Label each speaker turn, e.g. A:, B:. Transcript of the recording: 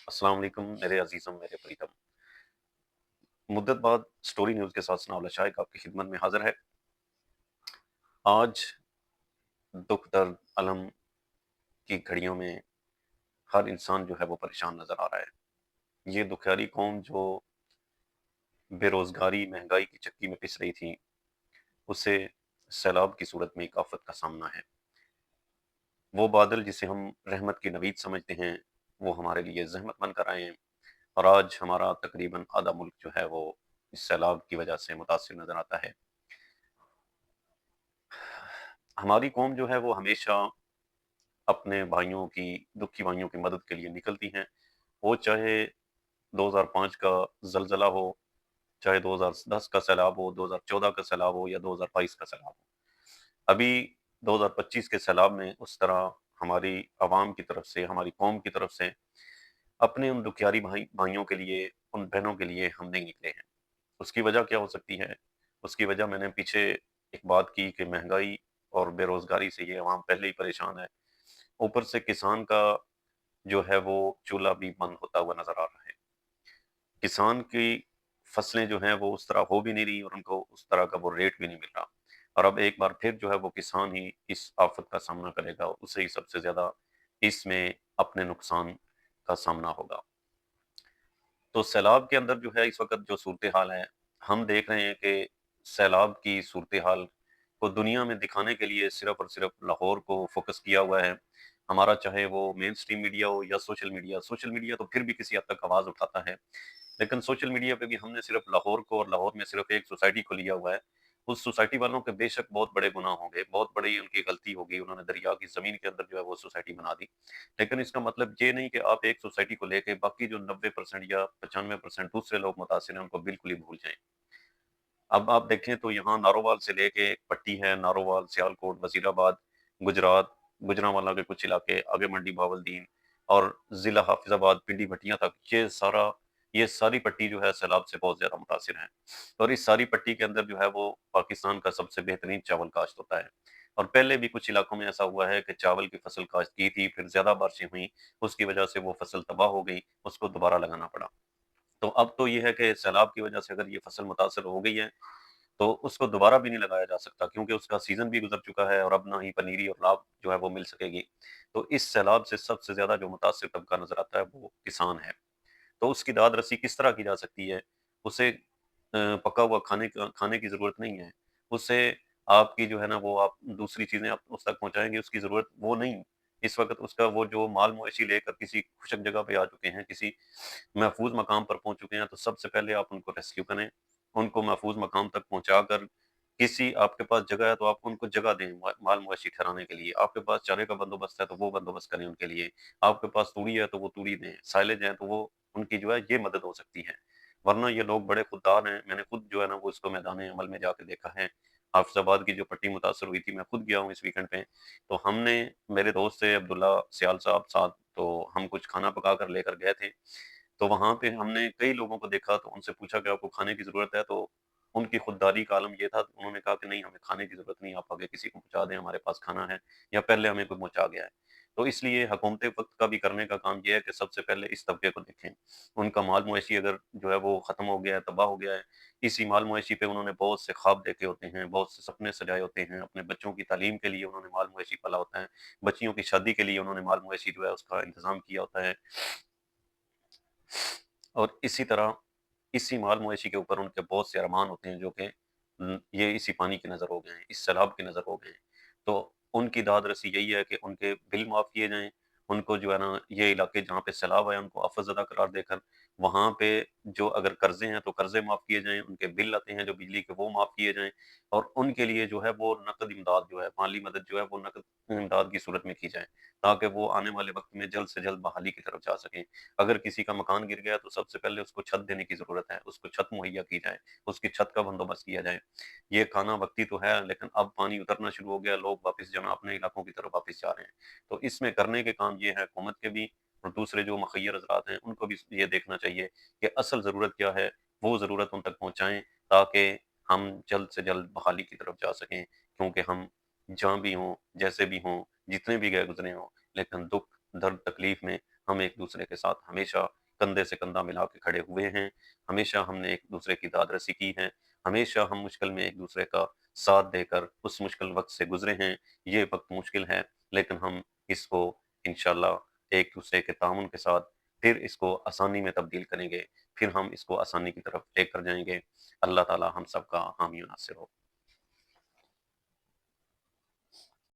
A: अस्सलाम वालेकुम मेरे अजीज़म मेरे प्रीतम। मुद्दत बाद स्टोरी न्यूज़ के साथ सनाउल्लाह शाइक आपकी खिदमत में हाज़िर है। आज दुःख दर्द अलम की घड़ियों में हर इंसान जो है वो परेशान नज़र आ रहा है। ये दुखियारी कौम जो बेरोज़गारी, महँगाई की चक्की में पिस रही थी, उसे सैलाब की सूरत में एक आफ़त का सामना है। वो बादल जिसे हम रहमत की नवीद समझते हैं, वो हमारे लिए ज़हमत बनकर आए हैं और आज हमारा तकरीबन आधा मुल्क जो है वो इस सैलाब की वजह से मुतासिर नज़र आता है। हमारी कौम जो है वो हमेशा अपने भाइयों की दुखी भाइयों की मदद के लिए निकलती हैं। वो चाहे 2005 का ज़लज़ला हो, चाहे 2010 का सैलाब हो, 2014 का सैलाब हो या 2022 का सैलाब हो। अभी 2025 के सैलाब में उस तरह हमारी आवाम की तरफ से, हमारी कौम की तरफ से अपने उन दुखियारी भाइयों के लिए, उन बहनों के लिए हम नहीं निकले हैं। उसकी वजह क्या हो सकती है? उसकी वजह मैंने पीछे एक बात की कि महँगाई और बेरोज़गारी से ये अवाम पहले ही परेशान है। ऊपर से किसान का जो है वो चूल्हा भी बंद होता हुआ नज़र आ रहा है। किसान की फसलें जो हैं वो उस तरह हो भी नहीं रही और उनको उस तरह का वो रेट भी नहीं मिल रहा। और अब एक बार फिर जो है वो किसान ही इस आफ़त का सामना करेगा, उसे ही सबसे ज़्यादा इसमें अपने नुकसान का सामना होगा। तो सैलाब के अंदर जो है इस वक़्त जो सूरत-ए-हाल है, हम देख रहे हैं कि सैलाब की सूरत-ए-हाल को दुनिया में दिखाने के लिए सिर्फ़ और सिर्फ़ लाहौर को फ़ोकस किया हुआ है। हमारा चाहे वो मेन स्ट्रीम मीडिया हो या सोशल मीडिया तो फिर भी किसी हद तक आवाज़ उठाता है। लेकिन सोशल मीडिया पे भी हमने सिर्फ़ लाहौर को और लाहौर में सिर्फ़ एक सोसाइटी को लिया हुआ है। उस सोसाइटी वालों के बेशक बहुत बड़े गुनाह होंगे, बहुत बड़ी उनकी गलती होगी, उन्होंने दरिया की ज़मीन के अंदर जो है वो सोसाइटी बना दी। लेकिन इसका मतलब ये नहीं कि आप एक सोसाइटी को लेके बाकी जो 90% या 95% दूसरे लोग मुतासिर हैं, उनको बिल्कुल ही भूल जाएँ। अब आप देखें तो यहाँ नारोवाल से लेके एक पट्टी है, नारोवाल, सियालकोट, वज़ीराबाद, गुजरात, गुजरांवाला के कुछ इलाके, आगे मंडी बावलदीन और ज़िला हाफ़िज़ाबाद, पिंडी भटियाँ तक ये सारी पट्टी जो है सैलाब से बहुत ज़्यादा मुतासिर है। और इस सारी पट्टी के अंदर जो है वो पाकिस्तान का सबसे बेहतरीन चावल काश्त होता है। और पहले भी कुछ इलाकों में ऐसा हुआ है कि चावल की फसल काश्त की थी, फिर ज़्यादा बारिशें हुईं, उसकी वजह से वो फसल तबाह हो गई, उसको दोबारा लगाना पड़ा। तो अब तो ये है कि सैलाब की वजह से अगर ये फसल मुतासिर हो गई है, तो उसको दोबारा भी नहीं लगाया जा सकता क्योंकि उसका सीज़न भी गुज़र चुका है और अब ना ही पनीरी और लाभ जो है वो मिल सकेगी। तो इस सैलाब से सबसे ज़्यादा जो मुतासिर तबका नज़र आता है वो किसान है। तो उसकी दाद रसी किस तरह की जा सकती है? उसे पका हुआ खाने की ज़रूरत नहीं है। उसे आपकी जो है ना वो आप दूसरी चीज़ें आप उस तक पहुँचाएँगे उसकी ज़रूरत वो नहीं। इस वक़्त उसका वो जो माल-मवेशी लेकर किसी खुशक जगह पे आ चुके हैं, किसी महफ़ूज़ मकाम पर पहुँच चुके हैं, तो सबसे पहले आप उनको रेस्क्यू करें। उनको महफ़ूज़ मकाम तक पहुँचाकर किसी आपके पास जगह है तो आप उनको जगह दें माल-मवेशी ठहराने के लिए। आपके पास चारे का बंदोबस्त है तो वो बंदोबस्त करें उनके लिए। आपके पास तूड़ी है तो वो तूड़ी दें, साइलेज है तो वो उनकी जो है ये मदद हो सकती है। वरना ये लोग बड़े खुददार हैं, मैंने खुद जो है ना वो इसको मैदान-ए-अमल में जाके देखा है। हाफ़िज़ाबाद की जो पट्टी मुतासिर हुई थी, मैं खुद गया हूँ इस वीकेंड पे। तो हमने मेरे दोस्त थे अब्दुल्ला सियाल साहब साथ, तो हम कुछ खाना पका कर लेकर गए थे। तो वहाँ पे हमने कई लोगों को देखा तो उनसे पूछा कि आपको खाने की ज़रूरत है? तो उनकी खुददारी का आलम ये था, उन्होंने कहा कि नहीं हमें खाने की ज़रूरत नहीं, आप आगे किसी को पहुँचा दें, हमारे पास खाना है या पहले हमें कोई पहुँचा गया है। तो इसलिए हुकूमत वक़्त का भी करने का काम ये है कि सबसे पहले इस तबके को देखें। उनका माल-मवेशी अगर जो है वो ख़त्म हो गया है, तबाह हो गया है, इसी माल-मवेशी पे उन्होंने बहुत से ख्वाब देखे होते हैं, बहुत से सपने सजाए होते हैं, अपने बच्चों की तालीम के लिए उन्होंने माल-मवेशी पाला होता है, बच्चियों की शादी के लिए उन्होंने माल-मवेशी जो है उसका इंतज़ाम किया होता है। और इसी तरह इसी माल-मवेशी के ऊपर उनके बहुत से अरमान होते हैं जो कि ये इसी पानी की नज़र हो गए हैं, इस सैलाब की नज़र हो गए हैं। तो उनकी दाद रसी यही है कि उनके बिल माफ़ किए जाएँ, उनको जो है ना ये इलाके जहाँ पे सैलाब आया उनको आफ़त-ज़दा करार देकर वहाँ पे जो अगर कर्ज़े हैं तो कर्ज़े माफ़ किए जाएँ, उनके बिल आते हैं जो बिजली के वो माफ़ किए जाएँ और उनके लिए जो है वो नकद इमदाद जो है, माली मदद जो है वो नकद इमदाद की सूरत में की जाए, ताकि वो आने वाले वक़्त में जल्द से जल्द बहाली की तरफ जा सकें। अगर किसी का मकान गिर गया तो सबसे पहले उसको छत देने की ज़रूरत है, उसको छत मुहैया की जाए, उसकी छत का बंदोबस्त किया जाए। ये खाना वक़्ती तो है लेकिन अब पानी उतरना शुरू हो गया, लोग वापस जो है ना अपने इलाकों की तरफ वापस जा रहे हैं। तो इसमें करने के काम ये है हुकूमत के भी और दूसरे जो मुखय्यर हज़रात हैं उनको भी ये देखना चाहिए कि असल ज़रूरत क्या है, वो ज़रूरत उन तक पहुँचाएँ ताकि हम जल्द से जल्द बहाली की तरफ जा सकें। क्योंकि हम जहाँ भी हों, जैसे भी हों, जितने भी गए गुज़रे हों, लेकिन दुःख, दर्द, तकलीफ़ में हम एक-दूसरे के साथ हमेशा کندھے سے کندھا ملا کے کھڑے ہوئے ہیں، ہمیشہ ہم نے ایک دوسرے کی داد رسی کی ہے، ہمیشہ ہم مشکل میں ایک دوسرے کا ساتھ دے کر اس مشکل وقت سے گزرے ہیں۔ یہ وقت مشکل ہے لیکن ہم اس کو انشاءاللہ ایک دوسرے کے تعاون کے ساتھ پھر اس کو آسانی میں تبدیل کریں گے، پھر ہم اس کو آسانی کی طرف لے کر جائیں گے۔ اللہ تعالی ہم سب کا حامی و ناصر ہو۔